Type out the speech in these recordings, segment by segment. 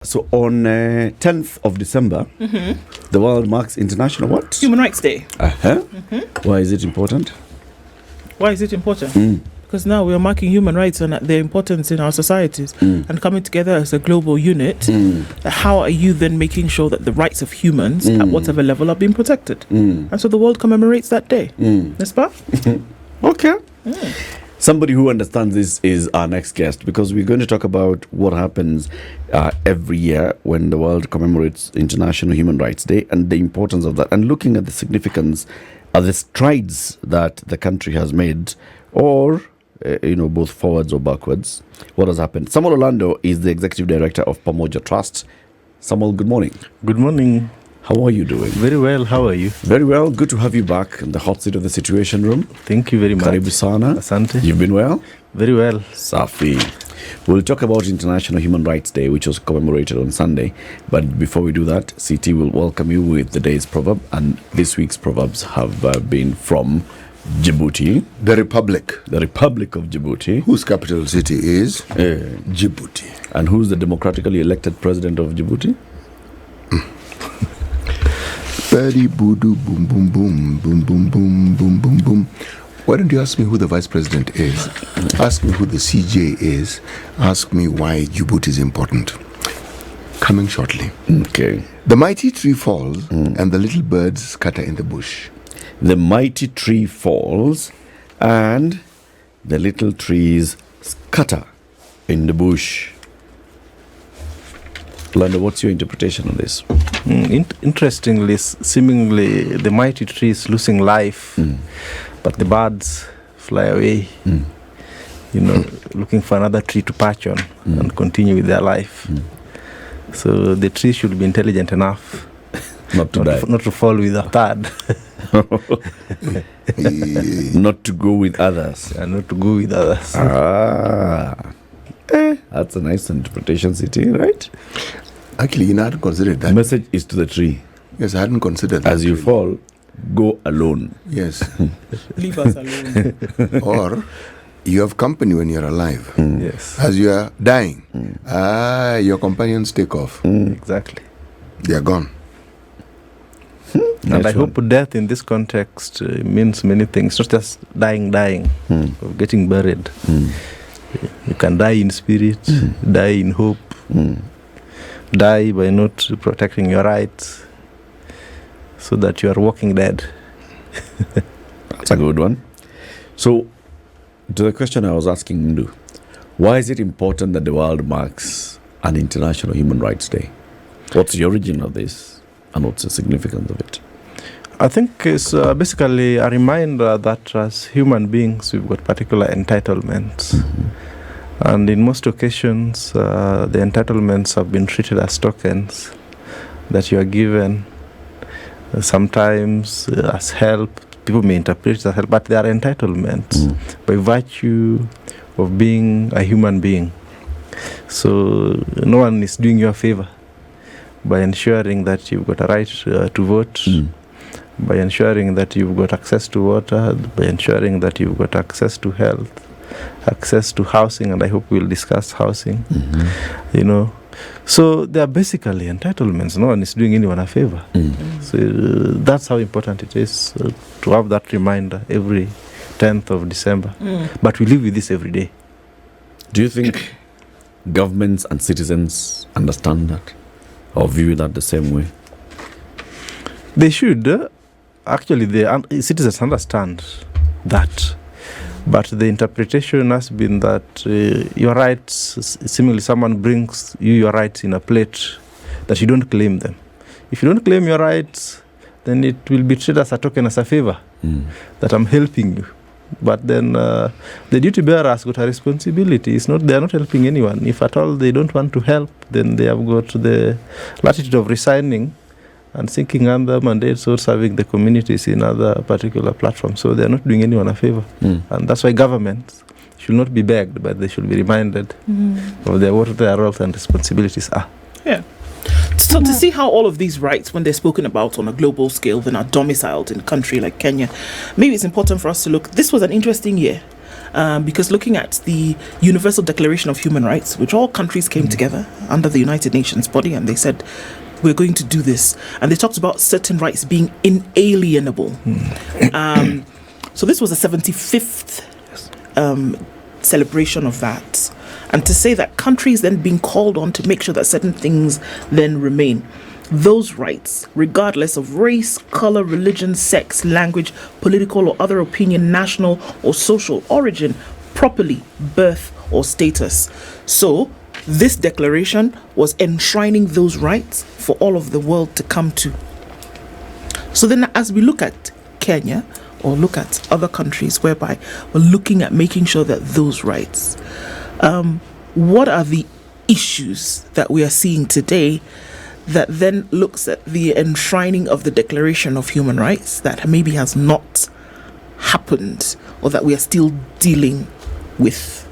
So on 10th of December, the world marks International what? Human Rights Day. Why is it important? Why is it important? Because now we are marking human rights and their importance in our societies and coming together as a global unit. How are you then making sure that the rights of humans at whatever level are being protected? And so the world commemorates that day. N'est-ce pas? Okay. Somebody who understands this is our next guest, because we're going to talk about what happens every year when the world commemorates International Human Rights Day and the importance of that, and looking at the significance of the strides that the country has made, or both forwards or backwards. What has happened? Samuel Olando is the executive director of Pamoja Trust. Samuel, good morning. Good morning. How are you doing? Very well. How are you? Very well. Good to have you back in the hot seat of the Situation Room. Thank you very much. Karibu sana. Asante. You've been well? Very well. Safi. We'll talk about International Human Rights Day, which was commemorated on Sunday. But before we do that, CT will welcome you with the day's proverb. And this week's proverbs have been from Djibouti. The Republic. The Republic of Djibouti. Whose capital city is Djibouti. And who's the democratically elected president of Djibouti? Buddy boo-doo, boom, boom, boom, boom, boom, boom, boom, boom, boom. Why don't you ask me who the vice president is? Ask me who the CJ is. Ask me why Djibouti is important. Coming shortly. Okay. The mighty tree falls and the little birds scatter in the bush. The mighty tree falls and the little trees scatter in the bush. Olando, what's your interpretation of this? Interestingly, seemingly the mighty tree is losing life, but the birds fly away, looking for another tree to perch on and continue with their life. So the tree should be intelligent enough not to fall with a third. Not to go with others. And not to go with others. That's a nice interpretation, City, right? Actually, I hadn't considered that. The message is to the tree. Yes, I hadn't considered that. As you fall, go alone. Yes. Leave us alone. Or you have company when you're alive. Yes. As you are dying, your companions take off. Exactly. They are gone. And I hope death in this context means many things, not just dying, or getting buried. You can die in spirit, die in hope, die by not protecting your rights, so that you are walking dead. That's a good one. So, to the question I was asking Ndu, why is it important that the world marks an International Human Rights Day? What's the origin of this, and what's the significance of it? I think it's basically a reminder that as human beings, we've got particular entitlements. And in most occasions, the entitlements have been treated as tokens that you are given, sometimes as help. People may interpret it as help, but they are entitlements by virtue of being a human being. So no one is doing you a favor by ensuring that you've got a right to vote, by ensuring that you've got access to water, by ensuring that you've got access to health, access to housing, and I hope we'll discuss housing. So they are basically entitlements. No one is doing anyone a favor. So that's how important it is to have that reminder every 10th of December. But we live with this every day. Do you think governments and citizens understand that or view that the same way? They should. Actually, the citizens understand that. But the interpretation has been that your rights, seemingly someone brings you your rights in a plate, that you don't claim them. If you don't claim your rights, then it will be treated as a token, as a favor, that I'm helping you. But then the duty bearer has got a responsibility. They are not helping anyone. If at all they don't want to help, then they have got the latitude of resigning and seeking other mandates or serving the communities in other particular platforms. So they're not doing anyone a favor. And that's why governments should not be begged, but they should be reminded of what their roles and responsibilities are. Yeah. So to see how all of these rights, when they're spoken about on a global scale, then are domiciled in a country like Kenya, maybe it's important for us to look. This was an interesting year. because looking at the Universal Declaration of Human Rights, which all countries came together under the United Nations body, and they said, we're going to do this. And they talked about certain rights being inalienable. So this was the 75th celebration of that. And to say that countries then being called on to make sure that certain things then remain. Those rights, regardless of race, color, religion, sex, language, political or other opinion, national or social origin, property, birth or status. So this declaration was enshrining those rights for all of the world to come to. So then as we look at Kenya or look at other countries whereby we're looking at making sure that those rights, what are the issues that we are seeing today that then looks at the enshrining of the Declaration of Human Rights that maybe has not happened or that we are still dealing with?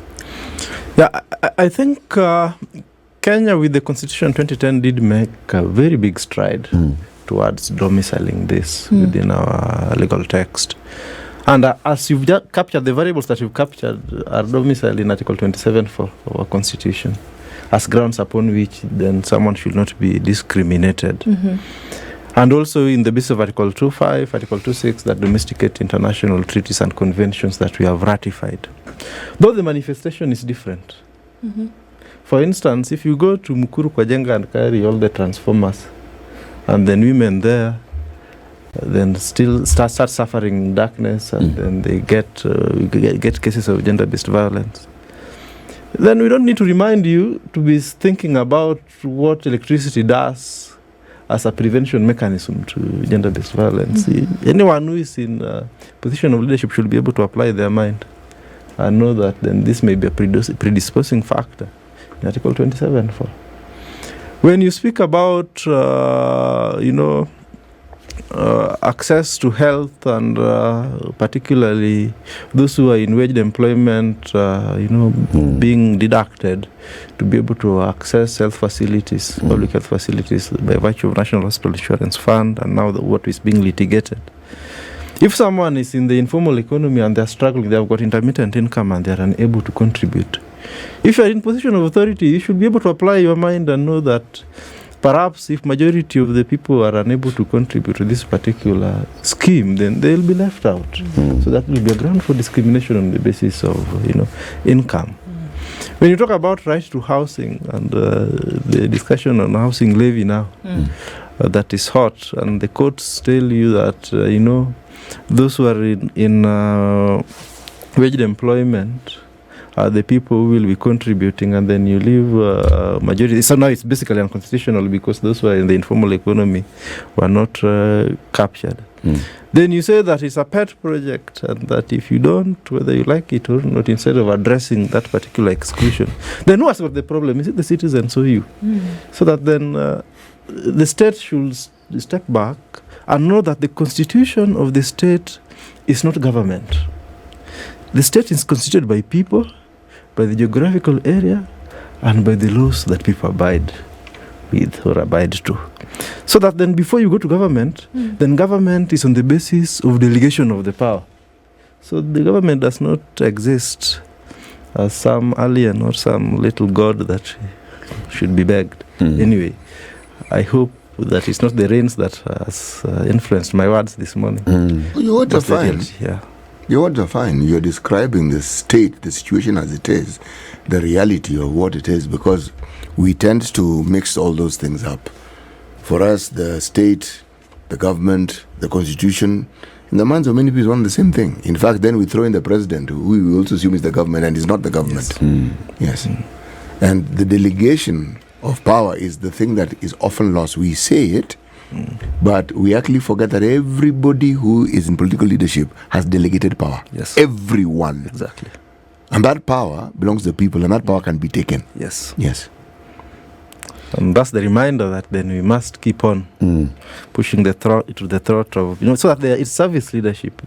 Yeah, I think Kenya with the Constitution 2010 did make a very big stride towards domiciling this within our legal text. And as you've captured, the variables that you've captured are domiciled in Article 27 for our Constitution as grounds upon which then someone should not be discriminated. And also in the basis of Article 2.5, Article 2.6 that domesticate international treaties and conventions that we have ratified. Though the manifestation is different. For instance, if you go to Mukuru Kwajenga and carry all the transformers, and then women there then still start suffering darkness, and then they get cases of gender-based violence, then we don't need to remind you to be thinking about what electricity does as a prevention mechanism to gender-based violence. Anyone who is in a position of leadership should be able to apply their mind and know that then this may be a predisposing factor in Article 27. When you speak about, access to health and particularly those who are in waged employment, being deducted to be able to access health facilities, public health facilities by virtue of National Hospital Insurance Fund, and now what is being litigated. If someone is in the informal economy and they're struggling, they've got intermittent income and they're unable to contribute. If you're in position of authority, you should be able to apply your mind and know that perhaps if majority of the people are unable to contribute to this particular scheme, then they'll be left out. So that will be a ground for discrimination on the basis of income. When you talk about right to housing and the discussion on housing levy now, that is hot, and the courts tell you that those who are in waged employment are the people who will be contributing, and then you leave majority. So now it's basically unconstitutional because those who are in the informal economy were not captured. Then you say that it's a pet project, and that if you don't, whether you like it or not, instead of addressing that particular exclusion, then who has got the problem? Is it the citizens or you? So that then the state should step back and know that the constitution of the state is not government. The state is constituted by people, by the geographical area, and by the laws that people abide with or abide to. So that then before you go to government, then government is on the basis of delegation of the power. So the government does not exist as some alien or some little god that should be begged. Anyway, I hope that it's not the rains that has influenced my words this morning. Your words are fine. Yeah. Your words are fine. You're describing the state, the situation as it is, the reality of what it is, because we tend to mix all those things up. For us, the state, the government, the constitution, in the minds of many people, is one and the same thing. In fact, then we throw in the president, who we also assume is the government, and is not the government. Yes. And the delegation of power is the thing that is often lost. We say it, but we actually forget that everybody who is in political leadership has delegated power. Yes. Everyone. Exactly. And that power belongs to the people, and that power can be taken. Yes. Yes. And that's the reminder that then we must keep on pushing the throat of, so that it's service leadership.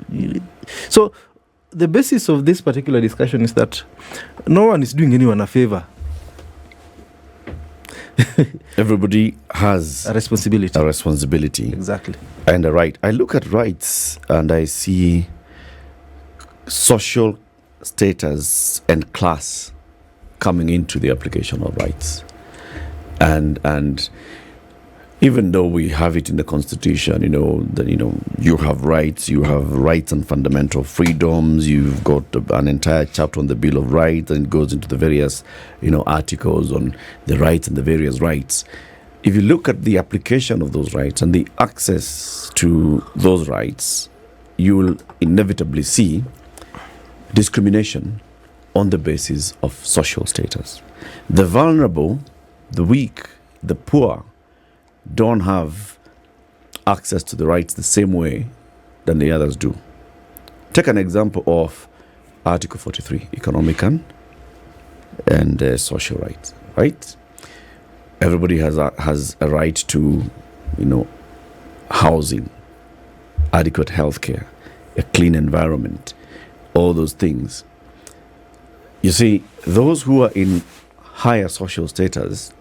So the basis of this particular discussion is that no one is doing anyone a favor. Everybody has a responsibility. Exactly. And a right. I look at rights and I see social status and class coming into the application of rights. And even though we have it in the Constitution, you have rights and fundamental freedoms. You've got an entire chapter on the Bill of Rights, and it goes into the various, articles on the rights and the various rights. If you look at the application of those rights and the access to those rights, you will inevitably see discrimination on the basis of social status. The vulnerable, the weak, the poor don't have access to the rights the same way than the others do. Take an example of Article 43, economic and social rights, right? Everybody has a right to, housing, adequate healthcare, a clean environment, all those things. You see, those who are in higher social status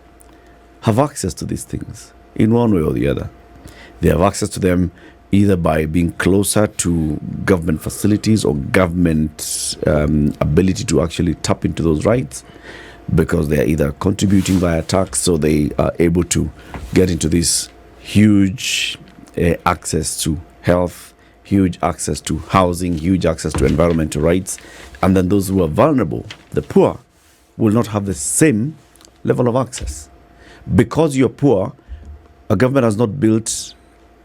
have access to these things in one way or the other. They have access to them either by being closer to government facilities or government ability to actually tap into those rights, because they are either contributing via tax, so they are able to get into this huge access to health, huge access to housing, huge access to environmental rights. And then those who are vulnerable, the poor, will not have the same level of access. Because you're poor, a government has not built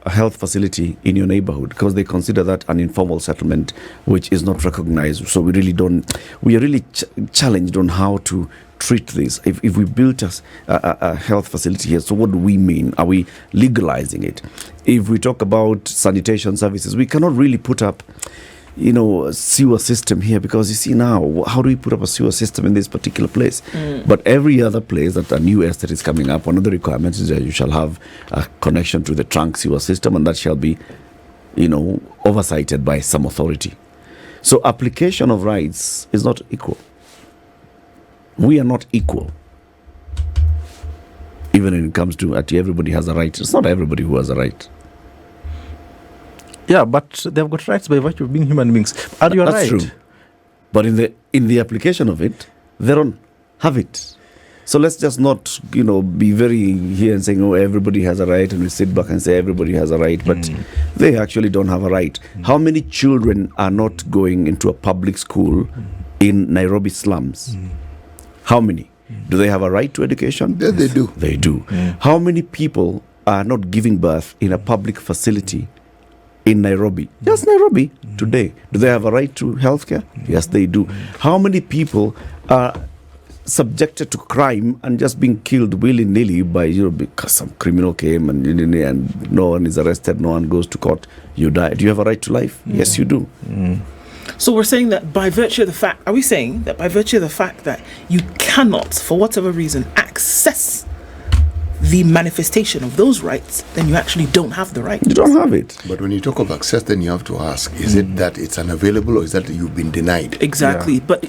a health facility in your neighborhood because they consider that an informal settlement which is not recognized. So we are really challenged on how to treat this. If we built a health facility here, so what do we mean? Are we legalizing it? If we talk about sanitation services, we cannot really put up a sewer system here, because you see now, how do we put up a sewer system in this particular place? But every other place that a new estate is coming up, one of the requirements is that you shall have a connection to the trunk sewer system, and that shall be oversighted by some authority. So application of rights is not equal. We are not equal. Even when it comes to everybody has a right. It's not everybody who has a right. Yeah, but they've got rights by virtue of being human beings. And you're That's right. true. But in the application of it, they don't have it. So let's just not, be very here and saying, everybody has a right, and we sit back and say everybody has a right, but they actually don't have a right. How many children are not going into a public school in Nairobi slums? How many? Do they have a right to education? Yeah, they do. They do. How many people are not giving birth in a public facility in Nairobi? Yes, Nairobi today. Do they have a right to healthcare? Yes, they do. How many people are subjected to crime and just being killed willy-nilly by, because some criminal came and no one is arrested, no one goes to court, you die. Do you have a right to life? Yes, you do. So we're saying that by virtue of the fact, are we saying that by virtue of the fact that you cannot, for whatever reason, access the manifestation of those rights, then you actually don't have the right? You don't have it. But when you talk of access, then you have to ask, is it that it's unavailable, or is that you've been denied? Exactly. Yeah. But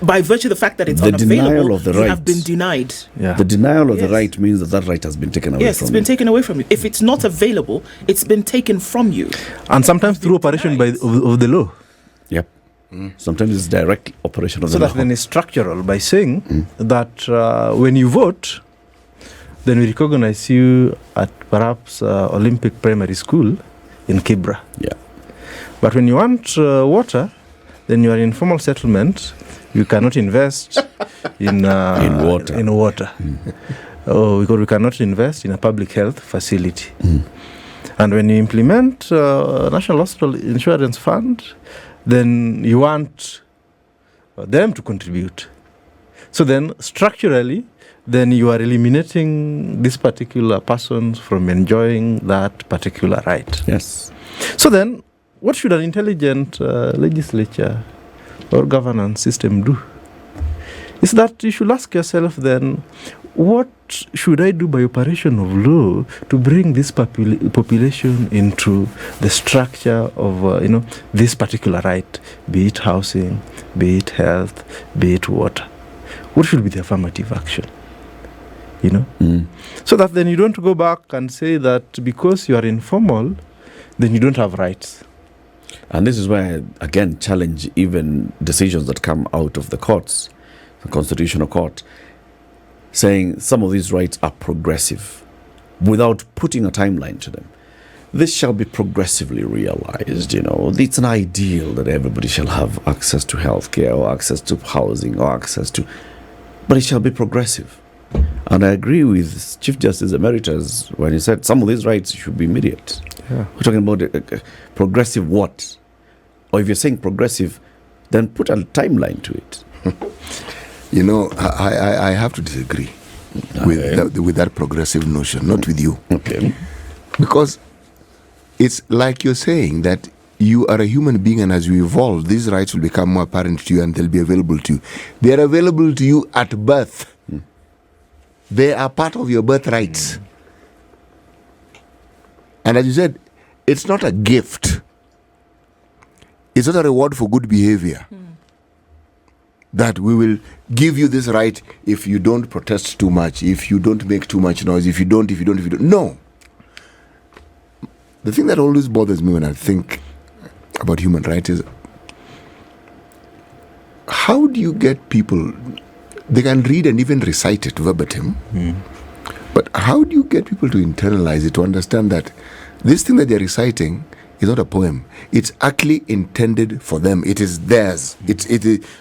by virtue of the fact that it's the unavailable, denial of the you right have been denied. Yeah. The denial of the right means that right has been taken away from you. Yes, it's been taken away from you. If it's not available, it's been taken from you. And sometimes through operation of the law. Yep. Sometimes it's direct operation of the law. So that then is structural by saying that when you vote, then we recognize you at perhaps Olympic Primary School in Kibra. Yeah. But when you want water, then you are in informal settlement. You cannot invest in water. Because we cannot invest in a public health facility. And when you implement National Hospital Insurance Fund, then you want them to contribute. So then structurally, then you are eliminating this particular person from enjoying that particular right. Yes. So then, what should an intelligent legislature or governance system do? Is that you should ask yourself then, what should I do by operation of law to bring this population into the structure of this particular right, be it housing, be it health, be it water? What should be the affirmative action? So that then you don't go back and say that because you are informal, then you don't have rights. And this is where I, again, challenge even decisions that come out of the courts, the Constitutional Court, saying some of these rights are progressive without putting a timeline to them. This shall be progressively realized, It's an ideal that everybody shall have access to healthcare or access to housing or access to... But it shall be progressive. And I agree with Chief Justice Emeritus when he said some of these rights should be immediate. Yeah. We're talking about progressive what? Or if you're saying progressive, then put a timeline to it. I have to disagree with that progressive notion, not with you. Okay. Because it's like you're saying that you are a human being, and as you evolve, these rights will become more apparent to you and they'll be available to you. They are available to you at birth. They are part of your birthrights. And as you said, it's not a gift. It's not a reward for good behavior. That we will give you this right if you don't protest too much, if you don't make too much noise, if you don't. No. The thing that always bothers me when I think about human rights is, how do you get people, they can read and even recite it verbatim, but how do you get people to internalize it, to understand that this thing that they're reciting is not a poem? It's actually intended for them. It is theirs.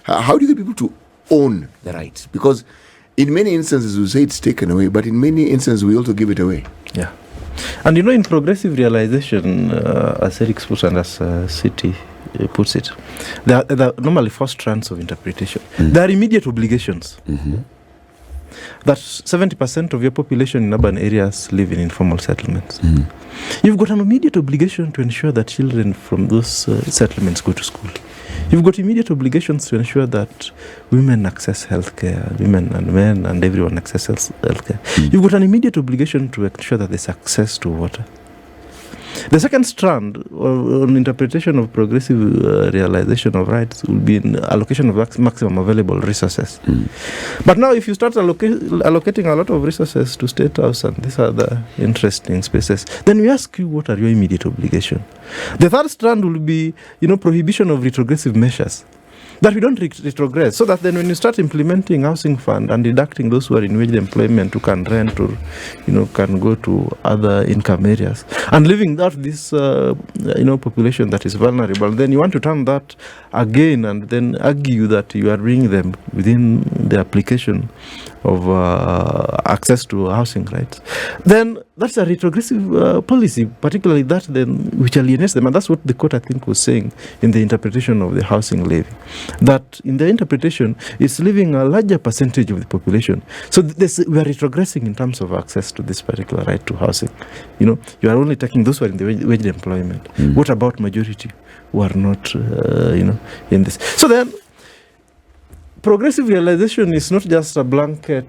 How do you get people to own the rights? Because in many instances we say it's taken away, but in many instances we also give it away. Yeah. And in progressive realization, as Eric puts and as City puts it, there are normally four strands of interpretation. There are immediate obligations. That 70% of your population in urban areas live in informal settlements. You've got an immediate obligation to ensure that children from those settlements go to school. You've got immediate obligations to ensure that women access healthcare, women and men and everyone accesses healthcare. You've got an immediate obligation to ensure that there's access to water. The second strand on interpretation of progressive realization of rights will be in allocation of maximum available resources. But now if you start allocating a lot of resources to State House and these other interesting spaces, then we ask you, what are your immediate obligations? The third strand will be, prohibition of retrogressive measures. That we don't retrogress, so that then when you start implementing housing fund and deducting those who are in wage employment, who can rent or can go to other income areas, and leaving out this population that is vulnerable, then you want to turn that again and then argue that you are bringing them within the application of access to housing rights, then that's a retrogressive policy, particularly that then which alienates them. And that's what the court, I think, was saying in the interpretation of the housing levy, that in the interpretation it's leaving a larger percentage of the population. So we are retrogressing in terms of access to this particular right to housing. You are only taking those who are in the wage employment. What about majority who are not in this? So then progressive realization is not just a blanket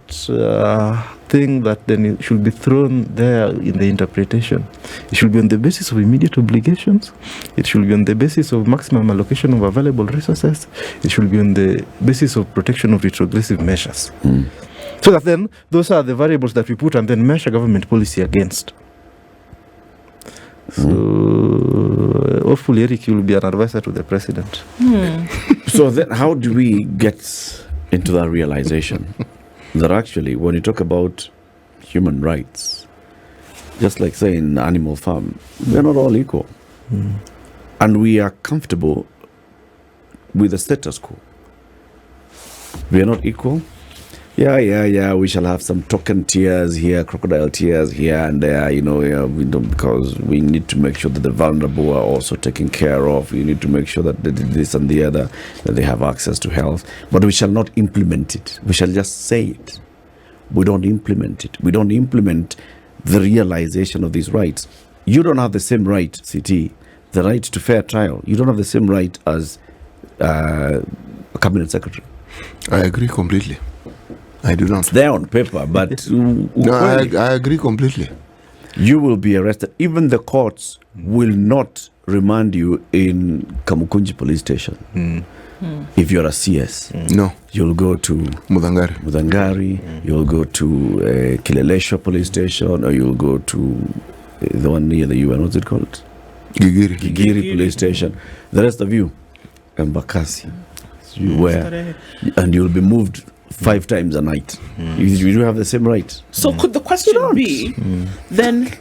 thing that then it should be thrown there in the interpretation. It should be on the basis of immediate obligations. It should be on the basis of maximum allocation of available resources. It should be on the basis of protection of retrogressive measures. So that then those are the variables that we put and then measure government policy against. So hopefully, Eric, you will be an advisor to the president. So then how do we get into that realization that actually when you talk about human rights, just like say in Animal Farm, we're not all equal. And we are comfortable with the status quo. We are not equal. Yeah, we shall have some token tears here, crocodile tears here and there, because we need to make sure that the vulnerable are also taken care of. We need to make sure that this and the other, that they have access to health. But we shall not implement it. We shall just say it. We don't implement it. We don't implement the realization of these rights. You don't have the same right, CT, the right to fair trial. You don't have the same right as a cabinet secretary. I agree completely. I do not. It's there on paper, but no, I agree completely. You will be arrested. Even the courts will not remand you in Kamukunji police station. If you're a CS. No. You'll go to Mudangari. You'll go to Kileleshwa police station, or you'll go to the one near the UN. What's it called? Gigiri police station. The rest of you, Embakasi, where, and you'll be moved 5 times a night. You do have the same right. So could the question be, then,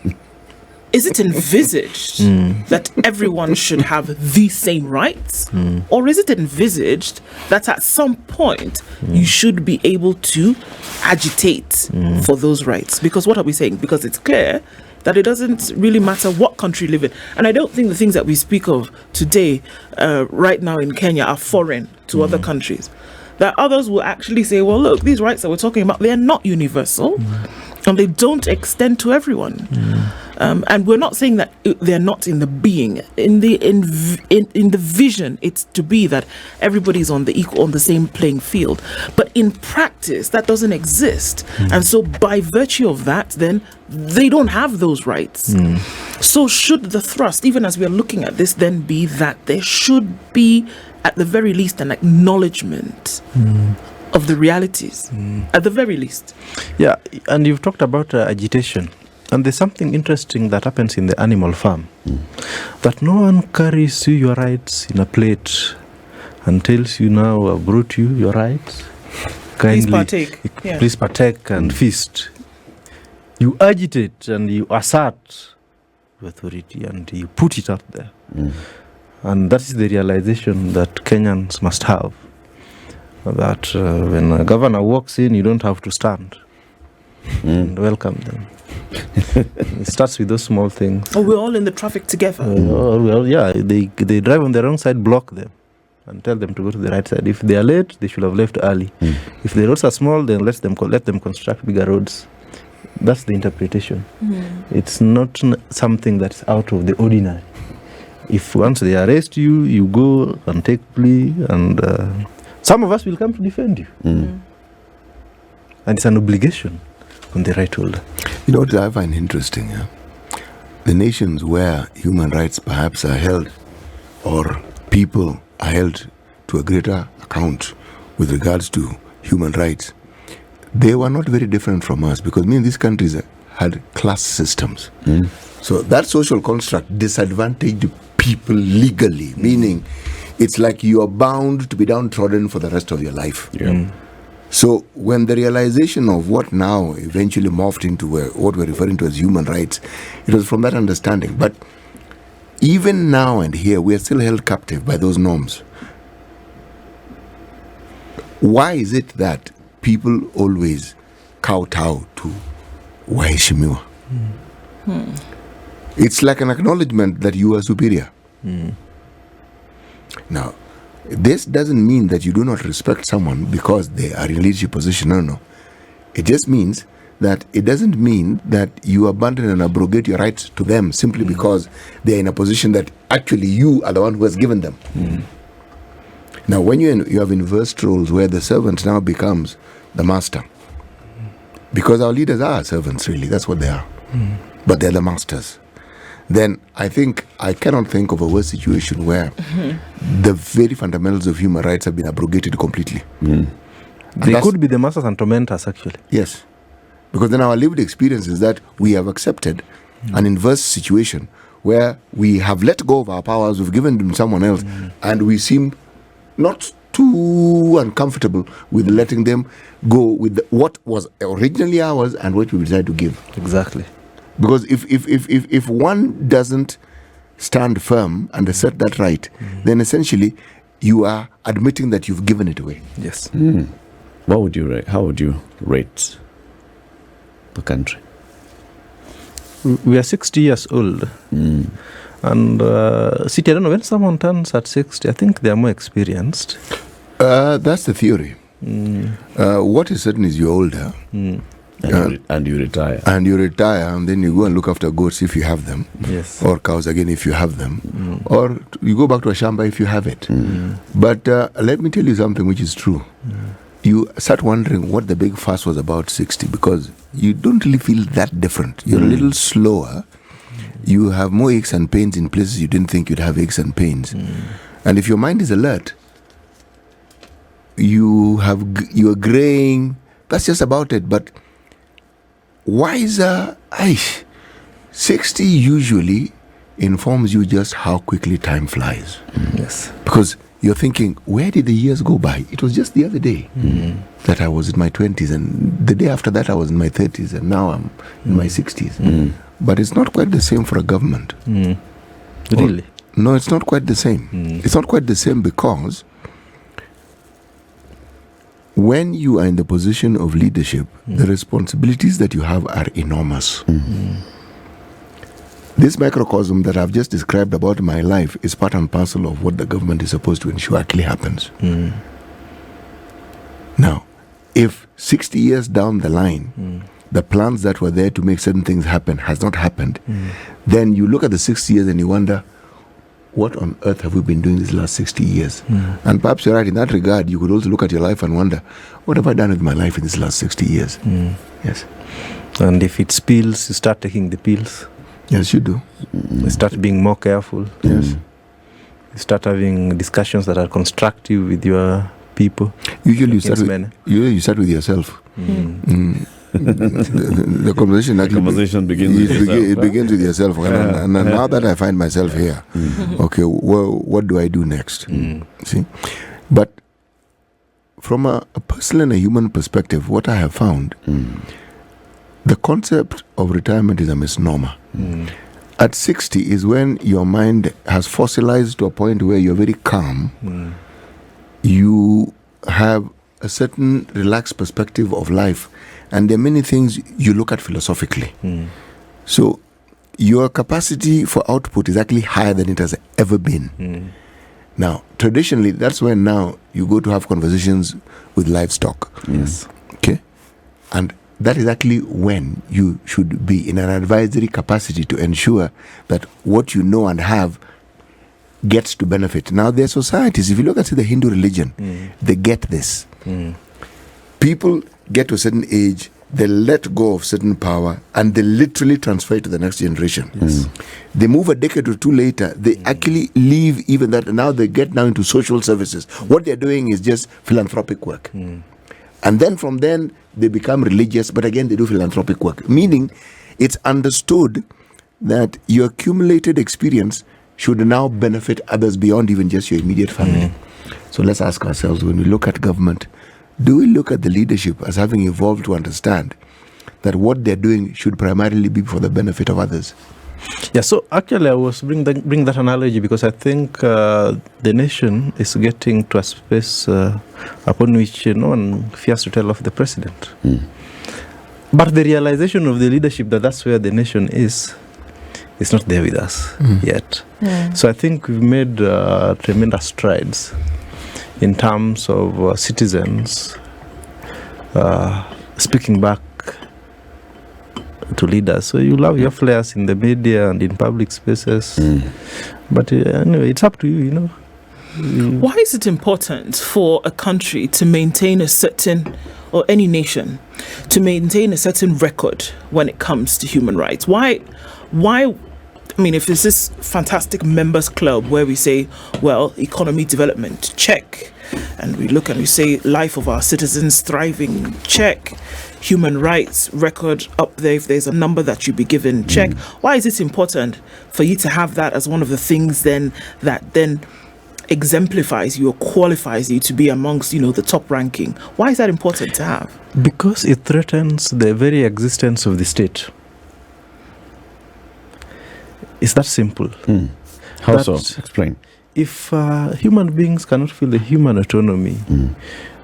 is it envisaged that everyone should have the same rights? Or is it envisaged that at some point you should be able to agitate for those rights? Because what are we saying? Because it's clear that it doesn't really matter what country you live in. And I don't think the things that we speak of today, right now in Kenya, are foreign to other countries. That others will actually say, well, look, these rights that we're talking about, they're not universal and they don't extend to everyone. And we're not saying that they're not in the being. In the vision, it's to be that everybody's on the same playing field. But in practice, that doesn't exist. And so by virtue of that, then they don't have those rights. So should the thrust, even as we're looking at this, then be that there should be, at the very least, an acknowledgement of the realities, at the very least. Yeah, and you've talked about agitation. And there's something interesting that happens in the animal farm. That no one carries you your rights in a plate and tells you, now I've brought you your rights. Kindly, Please partake. Please partake and feast. You agitate and you assert authority and you put it out there. And that is the realization that Kenyans must have. That when a governor walks in, you don't have to stand and welcome them. It starts with those small things. Oh, we're all in the traffic together. Well, yeah, they drive on the wrong side, block them, and tell them to go to the right side. If they are late, they should have left early. If the roads are small, then let them construct bigger roads. That's the interpretation. It's not something that's out of the ordinary. If once they arrest you, you go and take plea, and some of us will come to defend you. And it's an obligation on the right holder. You know what I find interesting? The nations where human rights perhaps are held, or people are held to a greater account with regards to human rights, they were not very different from us, because these countries had class systems. So that social construct disadvantaged people legally, meaning it's like you are bound to be downtrodden for the rest of your life. So when the realization of what now eventually morphed into what we're referring to as human rights, it was from that understanding. But even now and here, we are still held captive by those norms. Why is it that people always kowtow to waheshimiwa? It's like an acknowledgement that you are superior. Now, this doesn't mean that you do not respect someone because they are in a leadership position. No. It just means that it doesn't mean that you abandon and abrogate your rights to them simply because they are in a position that actually you are the one who has given them. Now, when you have inversed roles where the servant now becomes the master, because our leaders are servants, really, that's what they are, but they're the masters, then I cannot think of a worse situation where the very fundamentals of human rights have been abrogated completely. They could be the masters and tormentors, actually. Yes. Because then our lived experience is that we have accepted an inverse situation where we have let go of our powers, we've given them to someone else, and we seem not too uncomfortable with letting them go with what was originally ours and what we decided to give. Exactly. Because if one doesn't stand firm and assert that right, then essentially you are admitting that you've given it away. Yes. What would you rate? How would you rate the country? We are 60 years old. And City, I don't know, when someone turns at 60, I think they are more experienced. That's the theory. What is certain is you're older. And you retire. And you retire, and then you go and look after goats if you have them. Yes. Or cows again if you have them. Or you go back to a shamba if you have it. But let me tell you something which is true. You start wondering what the big fuss was about 60, because you don't really feel that different. You're a little slower. You have more aches and pains in places you didn't think you'd have aches and pains. And if your mind is alert, you are graying. That's just about it. But wiser, 60 usually informs you just how quickly time flies. Yes. Because you're thinking, where did the years go by? It was just the other day that I was in my 20s, and the day after that I was in my 30s, and now I'm in my 60s. But it's not quite the same for a government. Really? No, it's not quite the same. It's not quite the same because when you are in the position of leadership, the responsibilities that you have are enormous. This microcosm that I've just described about my life is part and parcel of what the government is supposed to ensure actually happens. Now, if 60 years down the line, the plans that were there to make certain things happen has not happened, then you look at the 60 years and you wonder, what on earth have we been doing these last 60 years? And perhaps you're right, in that regard, you could also look at your life and wonder, what have I done with my life in these last 60 years? Yes. And if it spills, you start taking the pills. Yes, you do. You start being more careful. Yes. You start having discussions that are constructive with your people. Usually you start with yourself. The conversation actually begins with yourself. It begins with yourself. And now that I find myself here, okay, well, what do I do next? See? But from a personal and a human perspective, what I have found, the concept of retirement is a misnomer. At 60 is when your mind has fossilized to a point where you're very calm. You have a certain relaxed perspective of life, and there are many things you look at philosophically. So your capacity for output is actually higher than it has ever been. Now, traditionally, that's when now you go to have conversations with livestock. Yes. Okay? And that is actually when you should be in an advisory capacity to ensure that what you know and have gets to benefit. Now, there are societies, if you look at the Hindu religion, they get this. People get to a certain age, they let go of certain power, and they literally transfer it to the next generation. They move a decade or two later, they actually leave even that, and now they get now into social services. What they're doing is just philanthropic work. And then from then, they become religious, but again, they do philanthropic work. Meaning, it's understood that your accumulated experience should now benefit others beyond even just your immediate family. So let's ask ourselves, when we look at government, do we look at the leadership as having evolved to understand that what they're doing should primarily be for the benefit of others? Yeah, so actually I was bring that analogy because I think the nation is getting to a space upon which no one fears to tell off the president. But the realization of the leadership that that's where the nation is not there with us yet. So I think we've made tremendous strides in terms of citizens speaking back to leaders. So you love your flares in the media and in public spaces. But anyway, it's up to you, you know. Why is it important for a country to maintain a certain, or any nation, to maintain a certain record when it comes to human rights? Why, I mean, if there's this fantastic members club where we say, well, economy development, check. And we look and we say, life of our citizens thriving, check. Human rights record up there, if there's a number that should be given, check. Why is it important for you to have that as one of the things then that then exemplifies you or qualifies you to be amongst, you know, the top ranking? Why is that important to have? Because it threatens the very existence of the state. It's that simple. How so? Explain. If human beings cannot feel the human autonomy,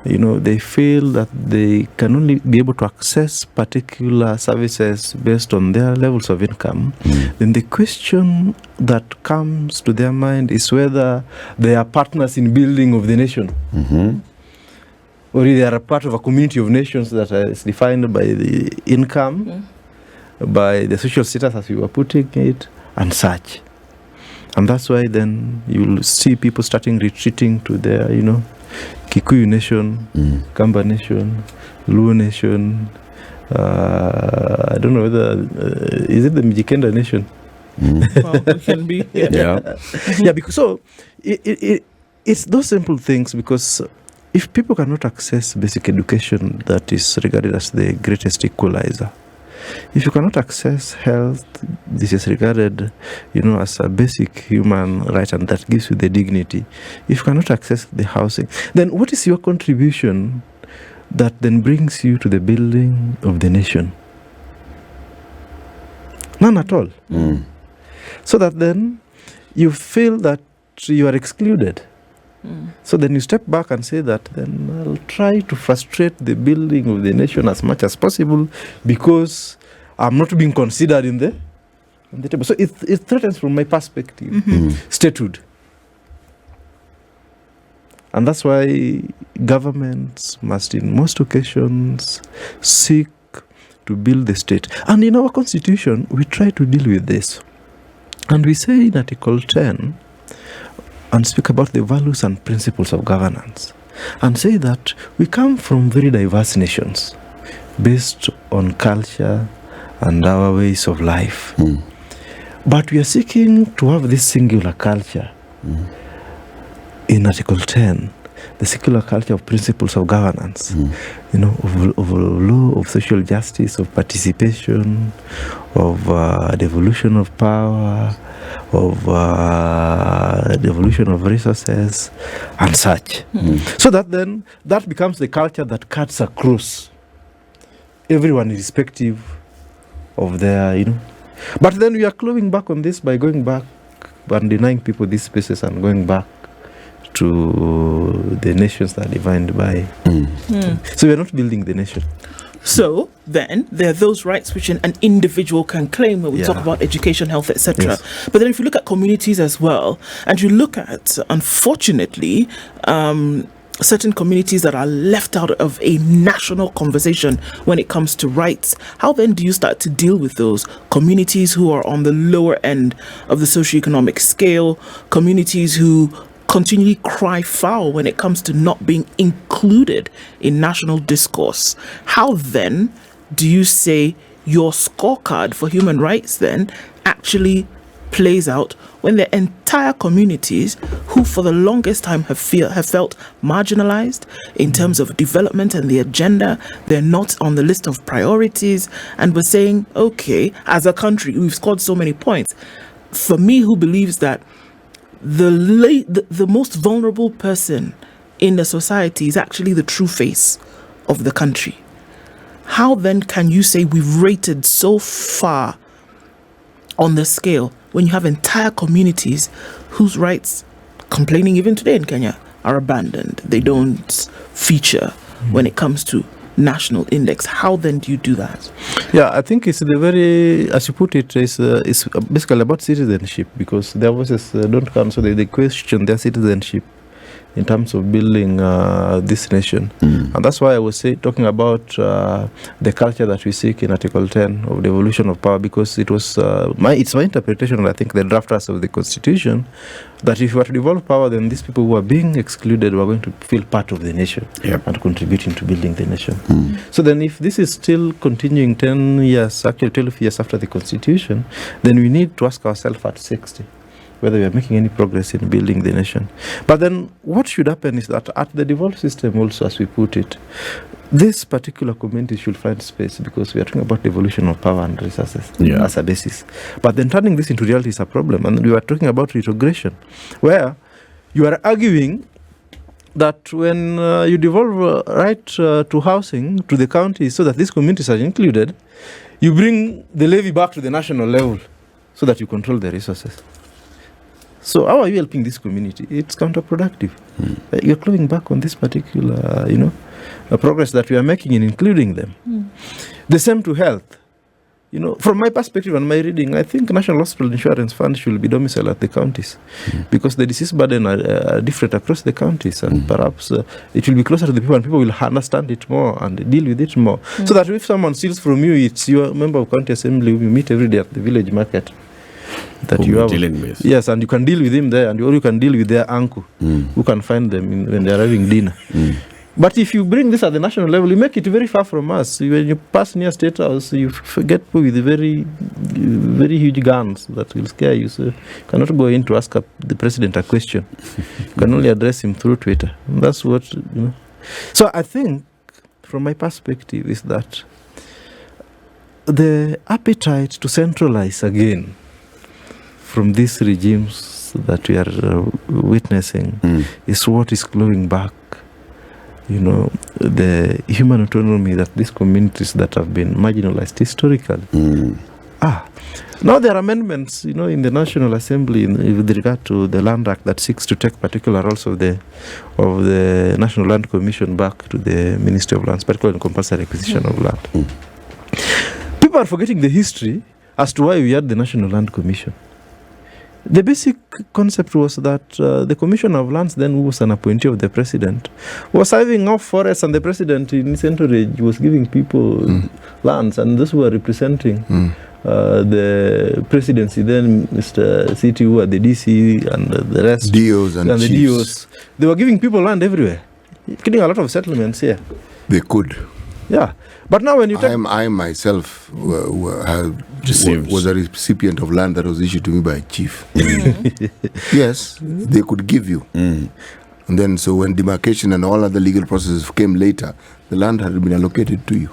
you know, they feel that they can only be able to access particular services based on their levels of income, then the question that comes to their mind is whether they are partners in building of the nation, or they are a part of a community of nations that is defined by the income, by the social status as we were putting it, and such. And that's why then you'll see people starting retreating to their, you know, Kikuyu nation, Kamba nation, Luo nation. I don't know whether is it the Mijikenda nation? Well, it can be. Yeah. Because so it's those simple things. Because if people cannot access basic education, that is regarded as the greatest equalizer, If you cannot access health, this is regarded, as a basic human right, and that gives you the dignity. If you cannot access the housing, then what is your contribution that then brings you to the building of the nation? None at all. So that then you feel that you are excluded. So then you step back and say that then I'll try to frustrate the building of the nation as much as possible because I'm not being considered on the table. So it threatens, from my perspective, statehood. And that's why governments must, in most occasions, seek to build the state. And in our constitution, we try to deal with this. And we say in Article 10, and speak about the values and principles of governance, and say that we come from very diverse nations based on culture and our ways of life. But we are seeking to have this singular culture in Article 10, the secular culture of principles of governance, of law, of social justice, of participation, of the evolution of power, of the evolution of resources, and such. So that then, that becomes the culture that cuts across everyone irrespective of their, But then we are clawing back on this by going back and denying people these spaces and going back to the nations that are defined by. So we are not building the nation. So then there are those rights which an individual can claim when we talk about education, health, etc. Yes. But then if you look at communities as well, and you look at, unfortunately, certain communities that are left out of a national conversation when it comes to rights, how then do you start to deal with those communities who are on the lower end of the socioeconomic scale, communities who continually cry foul when it comes to not being included in national discourse? How then do you say your scorecard for human rights then actually plays out when there are entire communities who for the longest time have felt marginalized in terms of development and the agenda? They're not on the list of priorities, and we're saying, okay, as a country, we've scored so many points. For me, who believes that the most vulnerable person in the society is actually the true face of the country, how then can you say we've rated so far on the scale when you have entire communities whose rights, complaining even today in Kenya, are abandoned? They don't feature when it comes to national index. How then do you do that? Yeah, I think it's the very, as you put it, it's basically about citizenship, because their voices don't count, so they question their citizenship in terms of building this nation. And that's why I was talking about the culture that we seek in Article 10 of the evolution of power, because it was it's my interpretation, and I think the drafters of the Constitution, that if you were to devolve power, then these people who are being excluded were going to feel part of the nation and contributing to building the nation. So then if this is still continuing 10 years, actually 12 years after the Constitution, then we need to ask ourselves at 60 whether we are making any progress in building the nation. But then what should happen is that at the devolved system also, as we put it, this particular community should find space, because we are talking about the evolution of power and resources as a basis. But then turning this into reality is a problem. And we are talking about retrogression, where you are arguing that when you devolve right to housing to the counties so that these communities are included, you bring the levy back to the national level so that you control the resources. So how are you helping this community? It's counterproductive. You're clawing back on this particular, progress that we are making in including them. The same to health. From my perspective and my reading, I think National Hospital Insurance Fund should be domiciled at the counties, because the disease burden are different across the counties, and perhaps it will be closer to the people, and people will understand it more and deal with it more. So that if someone steals from you, it's your member of county assembly who you meet every day at the village market that you are dealing with. Yes, and you can deal with him there, and you can deal with their uncle who can find them when they're having dinner. But if you bring this at the national level, you make it very far from us. When you pass near State House, you get people with very, very huge guns that will scare you. So you cannot go in to ask the president a question. You can only address him through Twitter. And that's what, So I think, from my perspective, is that the appetite to centralize again from these regimes that we are witnessing is what is clawing back, the human autonomy that these communities that have been marginalized historically. Now there are amendments, in the National Assembly with regard to the Land Act that seeks to take particular roles of the National Land Commission back to the Ministry of Lands, particularly in compulsory acquisition of land. People are forgetting the history as to why we had the National Land Commission. The basic concept was that the Commission of Lands, then, who was an appointee of the president, was having off forests, and the president in his entourage was giving people lands, and those who were representing the presidency, then Mr. CTU at the DC and the rest, DOs and the chiefs. DOs, they were giving people land everywhere, getting a lot of settlements here. They could. Yeah, but now when you take... I myself Received. was a recipient of land that was issued to me by a chief. Yes, they could give you. And then, so when demarcation and all other legal processes came later, the land had been allocated to you.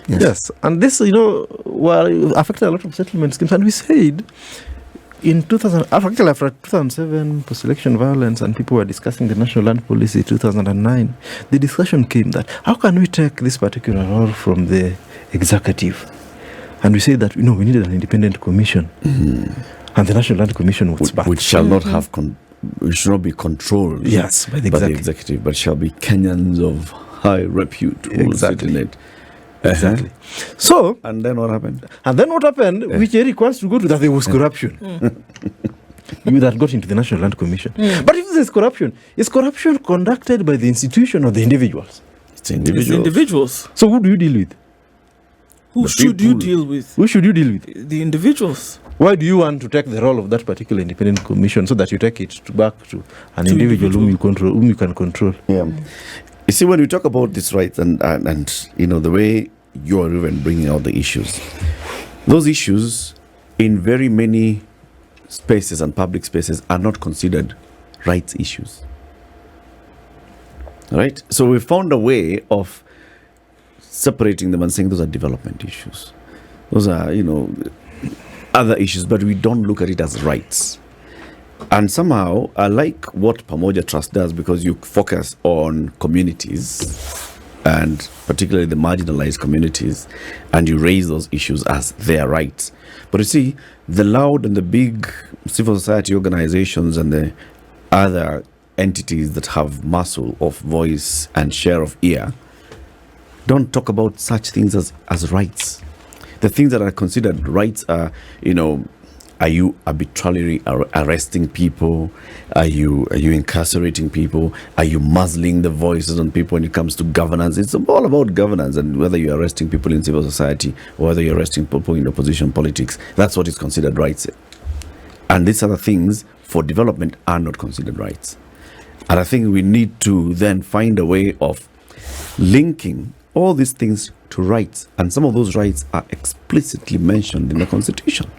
Yes, and this, affected a lot of settlement schemes. And we said in 2000, actually after 2007 post-election violence, and people were discussing the national land policy 2009, the discussion came that how can we take this particular role from the executive? And we said that, we needed an independent commission. And the National Land Commission was back. Which shall not have, which should not be controlled Yes, by the executive, but shall be Kenyans of high repute who will sit in it. Exactly. So, and then what happened? Which Eric wants to go to, that there was corruption. You that got into the National Land Commission. But if there's corruption, is corruption conducted by the institution or the individuals? It's individuals. So who do you deal with? Who should you deal with? Who should you deal with? The individuals. Why do you want to take the role of that particular independent commission so that you take it back to an individual whom you can control? Yeah. You see, when we talk about these rights and the way you are even bringing out the issues, those issues in very many spaces and public spaces are not considered rights issues. Right? So we found a way of separating them and saying those are development issues. Those are, other issues, but we don't look at it as rights. And somehow, I like what Pamoja Trust does, because you focus on communities, and particularly the marginalized communities, and you raise those issues as their rights. But you see, the loud and the big civil society organizations and the other entities that have muscle of voice and share of ear don't talk about such things as rights. The things that are considered rights are, are you arbitrarily arresting people? Are you incarcerating people? Are you muzzling the voices on people when it comes to governance? It's all about governance, and whether you're arresting people in civil society or whether you're arresting people in opposition politics, that's what is considered rights. And these other things for development are not considered rights. And I think we need to then find a way of linking all these things to rights. And some of those rights are explicitly mentioned in the Constitution.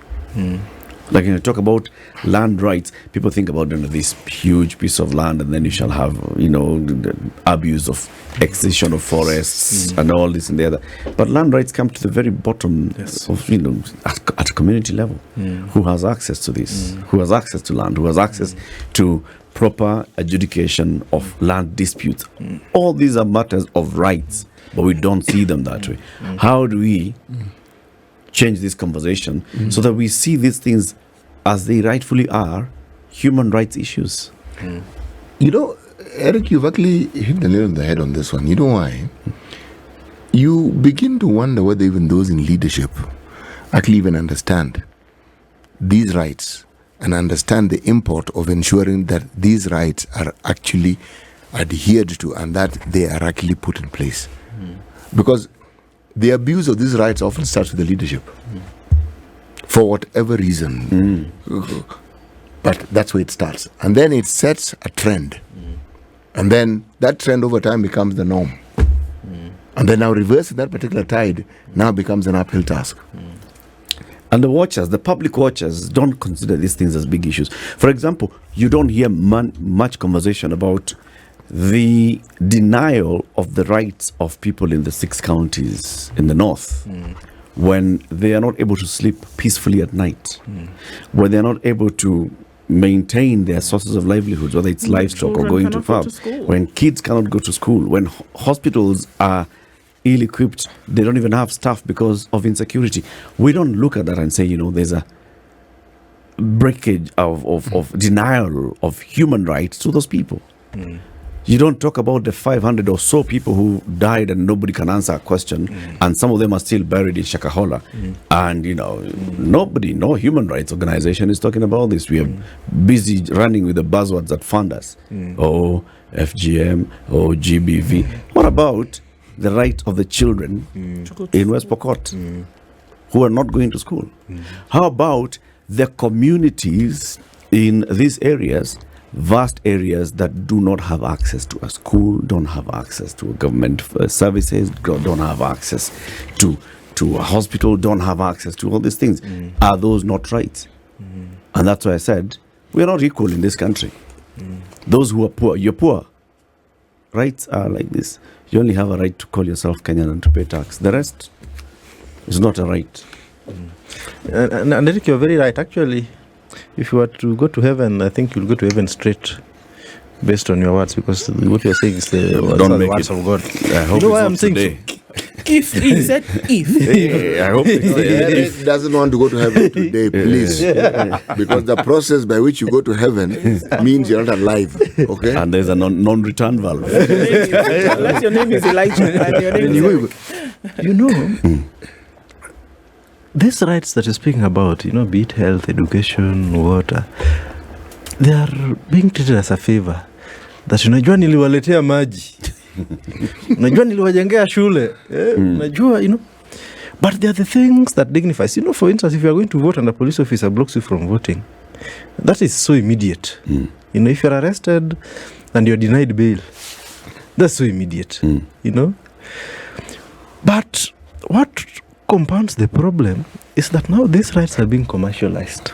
Like when you talk about land rights, people think about this huge piece of land, and then you shall have, the abuse of excision of forests and all this and the other. But land rights come to the very bottom of, at a community level. Who has access to this? Who has access to land? Who has access to proper adjudication of land disputes? All these are matters of rights, but we don't see them that way. How do we change this conversation so that we see these things as they rightfully are, human rights issues? Eric, you've actually hit the nail on the head on this one. You know why? You begin to wonder whether even those in leadership actually even understand these rights and understand the import of ensuring that these rights are actually adhered to and that they are actually put in place. Because the abuse of these rights often starts with the leadership, for whatever reason. But that's where it starts. And then it sets a trend. And then that trend over time becomes the norm. And then now reversing that particular tide now becomes an uphill task. And the public watchers, don't consider these things as big issues. For example, you don't hear much conversation about the denial of the rights of people in the 6 counties in the north when they are not able to sleep peacefully at night, when they are not able to maintain their sources of livelihoods, whether it's livestock or children going to cannot go farm, to school. when kids cannot go to school, when hospitals are ill-equipped, they don't even have staff because of insecurity. We don't look at that and say, you know, there's a breakage of denial of human rights to those people. You don't talk about the 500 or so people who died and nobody can answer a question, and some of them are still buried in Shakahola. And, you know, nobody, no human rights organization is talking about this. We are busy running with the buzzwords that fund us. Oh, FGM, oh, GBV. What about the right of the children in West Pokot who are not going to school? How about the communities in these areas, vast areas that do not have access to a school, don't have access to government services, don't have access to a hospital, don't have access to all these things? Are those not rights? And that's why I said we are not equal in this country. Those who are poor, you're poor. Rights are like this. You only have a right to call yourself Kenyan and to pay tax. The rest is not a right. And I think you're very right. Actually, if you were to go to heaven, I think you'll go to heaven straight based on your words, because what you're saying is the words of God. I hope You know why it's I'm not saying today. If he said if. I hope it's Eric doesn't want to go to heaven today, please. Because the process by which you go to heaven means you're not alive. Okay? and there's a non-return valve. Unless your name is Elijah and your name is Eric. You know, these rights that you're speaking about, you know, be it health, education, water, they are being treated as a favor. That unajua niliwaletea maji. Unajua niliwajengea shule. Unajua, you know. But they are the things that dignifies. You know, for instance, if you are going to vote and a police officer blocks you from voting, that is so immediate. You know, if you're arrested and you're denied bail, that's so immediate. You know. But what compounds the problem is that now these rights are being commercialized.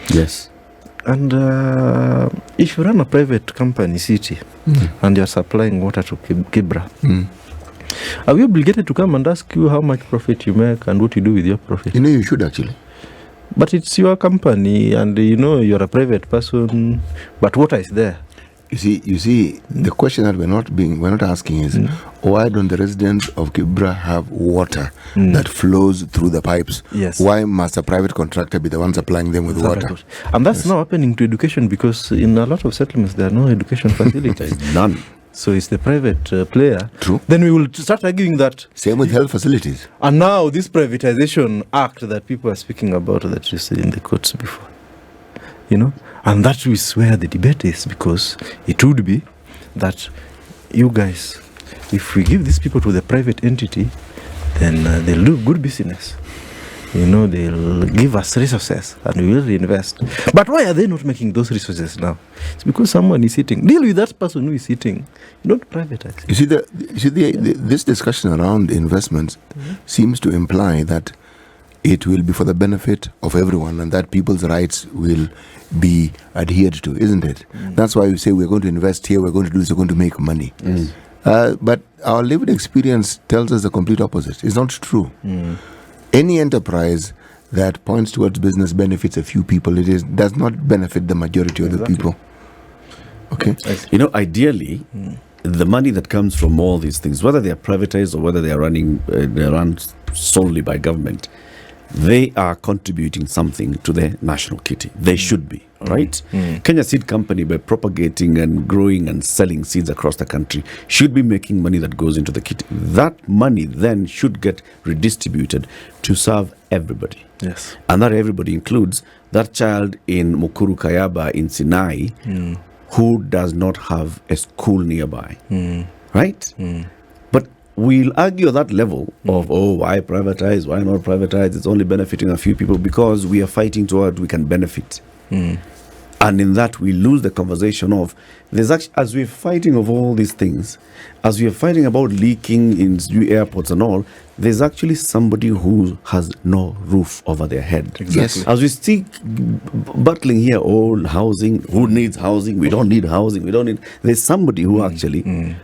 Yes. And if you run a private company, city, and you're supplying water to Kibra, are we obligated to come and ask you how much profit you make and what you do with your profit? You know, you should actually. But it's your company, and you know you're a private person, but water is there. You see, the question that we're not asking is why don't the residents of Kibra have water that flows through the pipes? Yes. Why must a private contractor be the one supplying them with water? And that's now happening to education, because in a lot of settlements there are no education facilities. None. So it's the private player. True. Then we will start arguing that. Same with health facilities. And now this privatization act that people are speaking about, that you see in the courts before, you know, and that is where the debate is, because it would be that you guys, if we give these people to the private entity, then they'll do good business. You know, they'll give us resources and we will reinvest. But why are they not making those resources now? It's because someone is sitting. Deal with that person who is sitting. You don't privatize. You see, this discussion around investments seems to imply that it will be for the benefit of everyone and that people's rights will be adhered to, isn't it? That's why we say we're going to invest here, we're going to do this, we're going to make money. But our lived experience tells us the complete opposite. It's not true. Any enterprise that points towards business benefits a few people, does not benefit the majority of the people. Okay? You know, ideally, the money that comes from all these things, whether they are privatized or whether they are run solely by government, they are contributing something to the national kitty. They should be, right? Kenya Seed Company, by propagating and growing and selling seeds across the country, should be making money that goes into the kitty. That money then should get redistributed to serve everybody. Yes. And that everybody includes that child in Mukuru Kayaba in Sinai who does not have a school nearby, right? But we'll argue at that level of, why privatize, why not privatize? It's only benefiting a few people, because we are fighting toward we can benefit. And in that, we lose the conversation of, there's actually, as we're fighting of all these things, as we are fighting about leaking in new airports and all, there's actually somebody who has no roof over their head. Exactly. Yes. As we still battling here, housing, who needs housing? We don't need housing. There's somebody who actually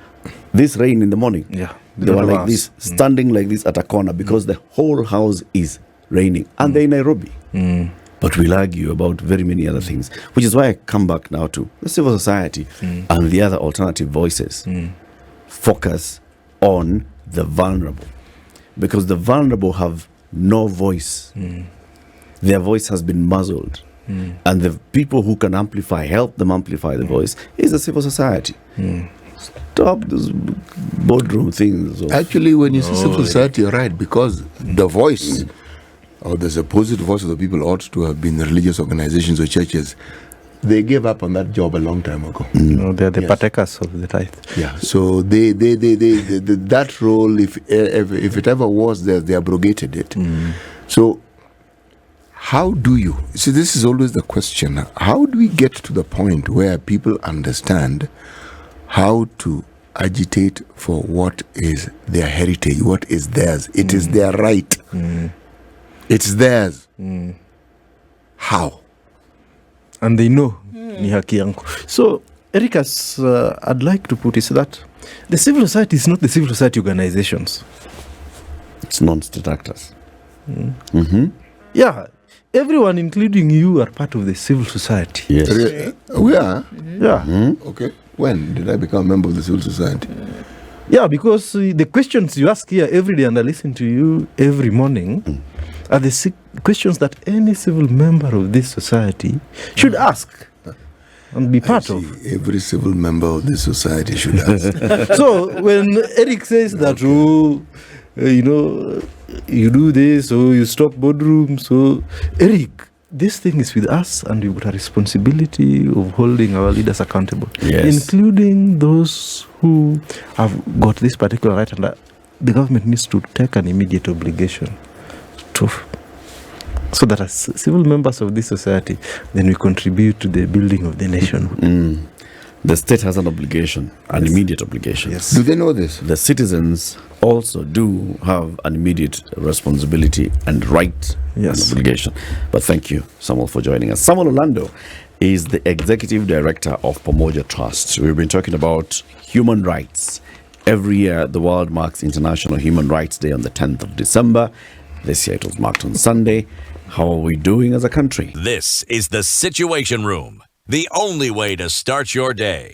this rain in the morning. Yeah. They were like Because- this, standing like this at a corner because the whole house is raining. And they're in Nairobi. But we'll argue about very many other things, which is why I come back now to the civil society and the other alternative voices. Focus on the vulnerable. Because the vulnerable have no voice. Their voice has been muzzled. And the people who can help them amplify the voice is the civil society. Stop this boardroom things. Actually, when you say civil society, you're right, because the voice or the supposed voice of the people ought to have been the religious organizations or churches. They gave up on that job a long time ago. No, they're the Yes. partakers of the tithe. Yeah. So they that role, if it ever was there, they abrogated it. So how do you see? This is always the question. How do we get to the point where people understand how to agitate for what is their heritage, what is theirs? It is their right. It's theirs. How? And they know ni haki yangu. So, Eric, as I'd like to put is that the civil society is not the civil society organizations. It's non-state actors. Yeah, everyone, including you, are part of the civil society. Yes. We are. Yeah, Okay. When did I become a member of the civil society? yeah, because the questions you ask here every day, and I listen to you every morning, are the questions that any civil member of this society should ask and be part of. Every civil member of this society should ask. So when Eric says that, you do this, or you stop boardroom, so Eric, this thing is with us, and we've got a responsibility of holding our leaders accountable, Yes. including those who have got this particular right, and the government needs to take an immediate obligation to, so that as civil members of this society, then we contribute to the building of the nation. The state has an obligation, an immediate obligation. Yes. Do they know this? The citizens also do have an immediate responsibility and right Yes. and obligation. But thank you, Samuel, for joining us. Samuel Olando is the executive director of Pamoja Trust. We've been talking about human rights. Every year, the world marks International Human Rights Day on the 10th of December. This year, it was marked on Sunday. How are we doing as a country? This is the Situation Room, the only way to start your day.